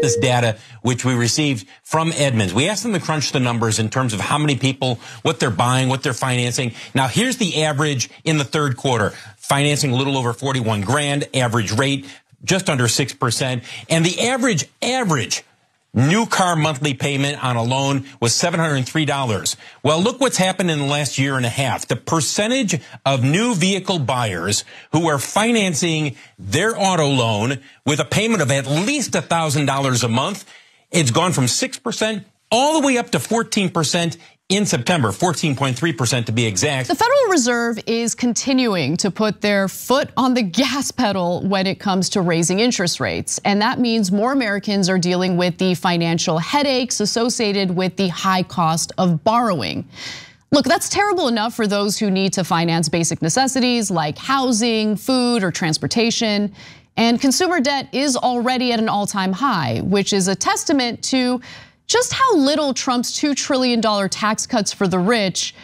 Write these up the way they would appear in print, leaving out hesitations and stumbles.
this data, which we received from Edmunds. We asked them to crunch the numbers in terms of how many people, what they're buying, what they're financing. Now, here's the average in the third quarter. Financing a little over 41 grand, average rate just under 6%. And the average new car monthly payment on a loan was $703. Well, look what's happened in the last year and a half. The percentage of new vehicle buyers who are financing their auto loan with a payment of at least $1,000 a month, it's gone from 6% all the way up to 14% in September, 14.3% to be exact. The Federal Reserve is continuing to put their foot on the gas pedal when it comes to raising interest rates. And that means more Americans are dealing with the financial headaches associated with the high cost of borrowing. Look, that's terrible enough for those who need to finance basic necessities like housing, food, or transportation. And consumer debt is already at an all-time high, which is a testament to just how little Trump's $2 trillion tax cuts for the rich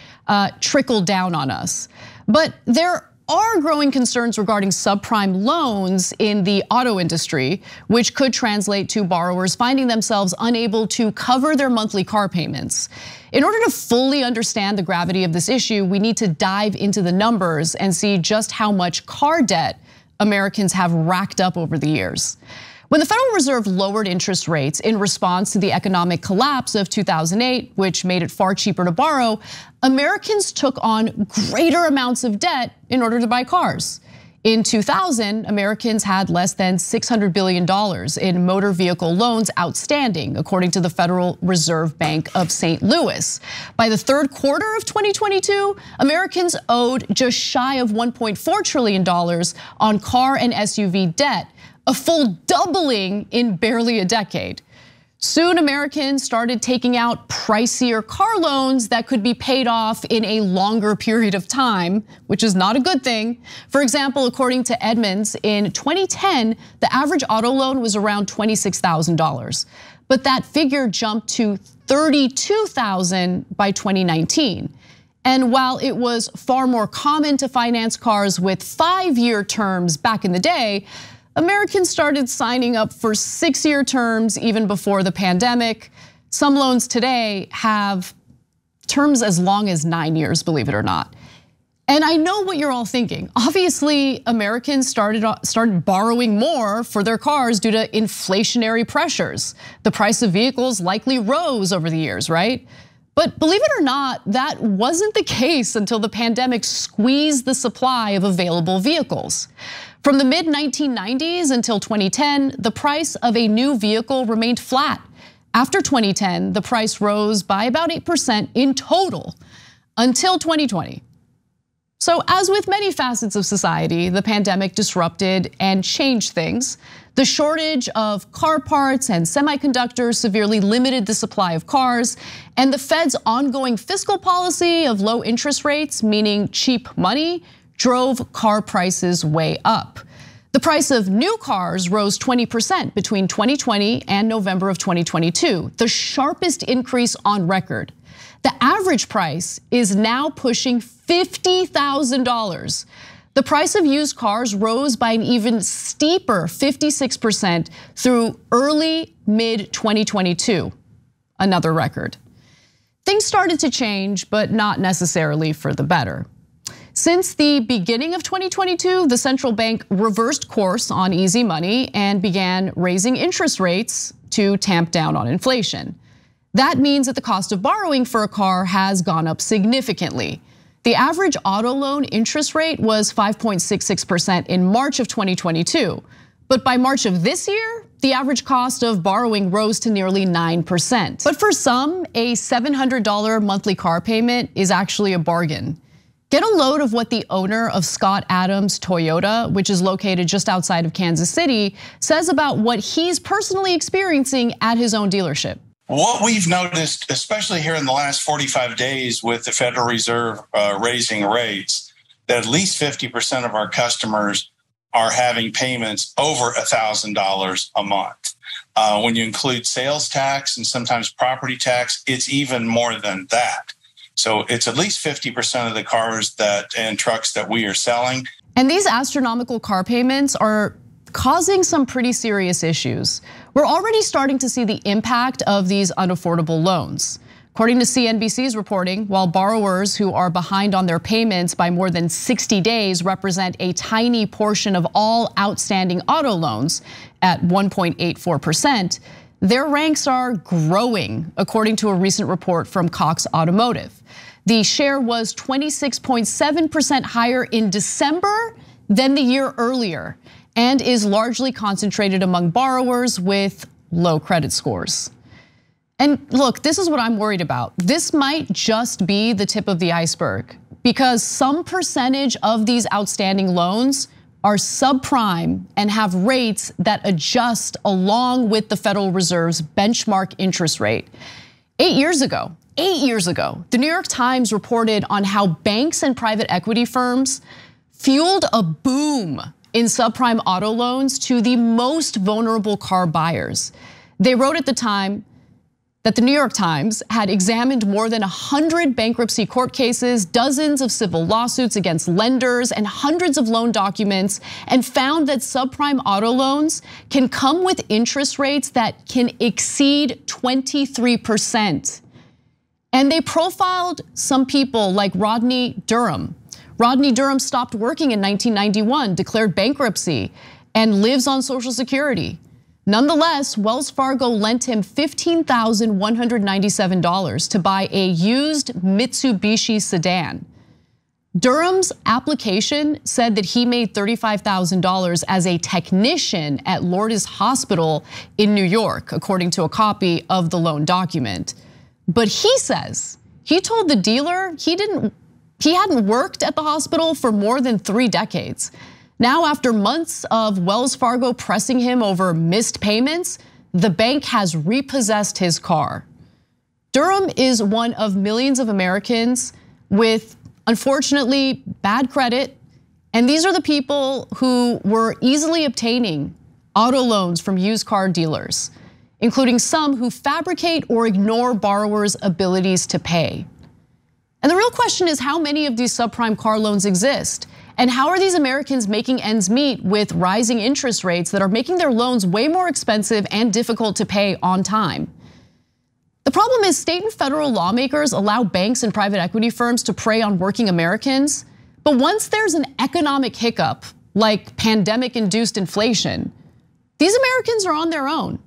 trickled down on us. But there are growing concerns regarding subprime loans in the auto industry, which could translate to borrowers finding themselves unable to cover their monthly car payments. In order to fully understand the gravity of this issue, we need to dive into the numbers and see just how much car debt Americans have racked up over the years. When the Federal Reserve lowered interest rates in response to the economic collapse of 2008, which made it far cheaper to borrow, Americans took on greater amounts of debt in order to buy cars. In 2000, Americans had less than $600 billion in motor vehicle loans outstanding, according to the Federal Reserve Bank of St. Louis. By the third quarter of 2022, Americans owed just shy of $1.4 trillion on car and SUV debt, a full doubling in barely a decade. Soon, Americans started taking out pricier car loans that could be paid off in a longer period of time, which is not a good thing. For example, according to Edmunds, in 2010, the average auto loan was around $26,000. But that figure jumped to $32,000 by 2019. And while it was far more common to finance cars with 5-year terms back in the day, Americans started signing up for 6-year terms even before the pandemic. Some loans today have terms as long as 9 years, believe it or not. And I know what you're all thinking. Obviously, Americans started borrowing more for their cars due to inflationary pressures. The price of vehicles likely rose over the years, right? But believe it or not, that wasn't the case until the pandemic squeezed the supply of available vehicles. From the mid-1990s until 2010, the price of a new vehicle remained flat. After 2010, the price rose by about 8% in total until 2020. So as with many facets of society, the pandemic disrupted and changed things. The shortage of car parts and semiconductors severely limited the supply of cars, and the Fed's ongoing fiscal policy of low interest rates, meaning cheap money, drove car prices way up. The price of new cars rose 20% between 2020 and November of 2022, the sharpest increase on record. The average price is now pushing $50,000. The price of used cars rose by an even steeper 56% through early mid-2022, another record. Things started to change, but not necessarily for the better. Since the beginning of 2022, the central bank reversed course on easy money and began raising interest rates to tamp down on inflation. That means that the cost of borrowing for a car has gone up significantly. The average auto loan interest rate was 5.66% in March of 2022. But by March of this year, the average cost of borrowing rose to nearly 9%. But for some, a $700 monthly car payment is actually a bargain. Get a load of what the owner of Scott Adams Toyota, which is located just outside of Kansas City, says about what he's personally experiencing at his own dealership. What we've noticed, especially here in the last 45 days with the Federal Reserve raising rates, that at least 50% of our customers are having payments over $1,000 a month. When you include sales tax and sometimes property tax, it's even more than that. So it's at least 50% of the cars and trucks that we are selling. And these astronomical car payments are causing some pretty serious issues. We're already starting to see the impact of these unaffordable loans. According to CNBC's reporting, while borrowers who are behind on their payments by more than 60 days represent a tiny portion of all outstanding auto loans at 1.84%, their ranks are growing, according to a recent report from Cox Automotive. The share was 26.7% higher in December than the year earlier and is largely concentrated among borrowers with low credit scores. And look, this is what I'm worried about. This might just be the tip of the iceberg because some percentage of these outstanding loans are subprime and have rates that adjust along with the Federal Reserve's benchmark interest rate. 8 years ago, the New York Times reported on how banks and private equity firms fueled a boom in subprime auto loans to the most vulnerable car buyers. They wrote at the time that the New York Times had examined more than 100 bankruptcy court cases, dozens of civil lawsuits against lenders, and hundreds of loan documents, and found that subprime auto loans can come with interest rates that can exceed 23%. And they profiled some people like Rodney Durham. Rodney Durham stopped working in 1991, declared bankruptcy, and lives on Social Security. Nonetheless, Wells Fargo lent him $15,197 to buy a used Mitsubishi sedan. Durham's application said that he made $35,000 as a technician at Lourdes Hospital in New York, according to a copy of the loan document. But he says he told the dealer he hadn't worked at the hospital for more than 3 decades. Now, after months of Wells Fargo pressing him over missed payments, the bank has repossessed his car. Durham is one of millions of Americans with, unfortunately, bad credit. And these are the people who were easily obtaining auto loans from used car dealers, including some who fabricate or ignore borrowers' abilities to pay. And the real question is how many of these subprime car loans exist? And how are these Americans making ends meet with rising interest rates that are making their loans way more expensive and difficult to pay on time? The problem is state and federal lawmakers allow banks and private equity firms to prey on working Americans. But once there's an economic hiccup, like pandemic-induced inflation, these Americans are on their own.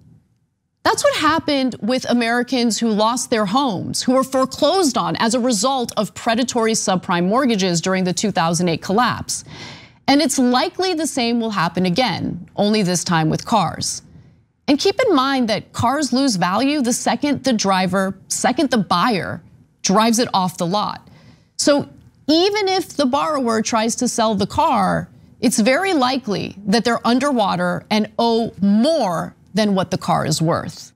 That's what happened with Americans who lost their homes, who were foreclosed on as a result of predatory subprime mortgages during the 2008 collapse. And it's likely the same will happen again, only this time with cars. And keep in mind that cars lose value the second the buyer drives it off the lot. So even if the borrower tries to sell the car, it's very likely that they're underwater and owe more than what the car is worth.